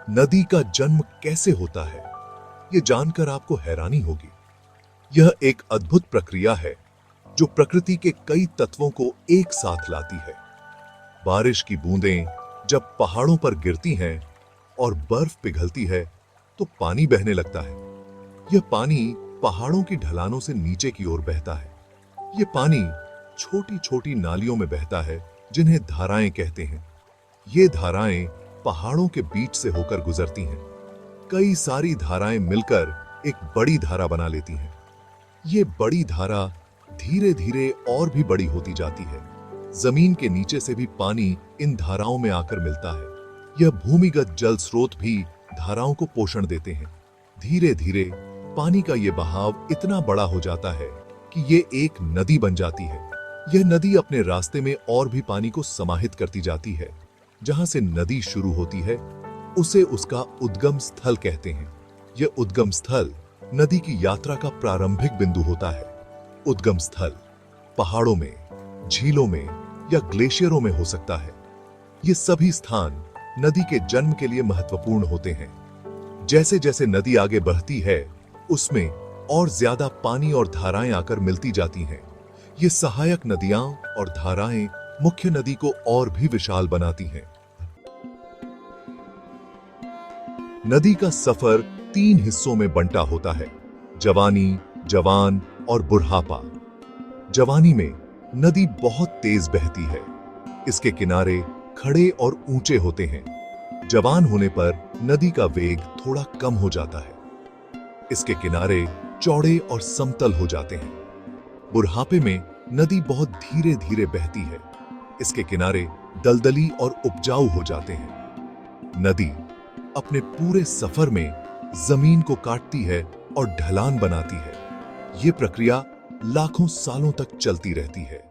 नदी का जन्म कैसे होता है, यह जानकर आपको हैरानी होगी। यह एक अद्भुत प्रक्रिया है जो प्रकृति के कई तत्वों को एक साथ लाती है। बारिश की बूंदें जब पहाड़ों पर गिरती हैं और बर्फ पिघलती है तो पानी बहने लगता है। यह पानी पहाड़ों की ढलानों से नीचे की ओर बहता है। यह पानी छोटी छोटी नालियों में बहता है जिन्हें धाराएं कहते हैं। ये धाराएं पहाड़ों के बीच से होकर गुजरती हैं। कई सारी धाराएं मिलकर एक बड़ी धारा बना लेती हैं। ये बड़ी धारा धीरे धीरे और भी बड़ी होती जाती है। जमीन के नीचे से भी पानी इन धाराओं में आकर मिलता है। यह भूमिगत जल स्रोत भी धाराओं को पोषण देते हैं। धीरे धीरे पानी का यह बहाव इतना बड़ा हो जाता है कि ये एक नदी बन जाती है। यह नदी अपने रास्ते में और भी पानी को समाहित करती जाती है। जहां से नदी शुरू होती है उसे उसका उद्गम स्थल कहते हैं। यह उद्गम स्थल नदी की यात्रा का प्रारंभिक बिंदु होता है। उद्गम स्थल पहाड़ों में, झीलों में या ग्लेशियरों में हो सकता है। ये सभी स्थान नदी के जन्म के लिए महत्वपूर्ण होते हैं। जैसे जैसे नदी आगे बढ़ती है उसमें और ज्यादा पानी और धाराएं आकर मिलती जाती हैं। ये सहायक नदियां और धाराएं मुख्य नदी को और भी विशाल बनाती हैं। नदी का सफर 3 हिस्सों में बंटा होता है: जवानी, जवान और बुढ़ापा। जवानी में नदी बहुत तेज बहती है। इसके किनारे खड़े और ऊंचे होते हैं। जवान होने पर नदी का वेग थोड़ा कम हो जाता है। इसके किनारे चौड़े और समतल हो जाते हैं। बुढ़ापे में नदी बहुत धीरे धीरे बहती है। इसके किनारे दलदली और उपजाऊ हो जाते हैं। नदी अपने पूरे सफर में जमीन को काटती है और ढलान बनाती है। ये प्रक्रिया लाखों सालों तक चलती रहती है।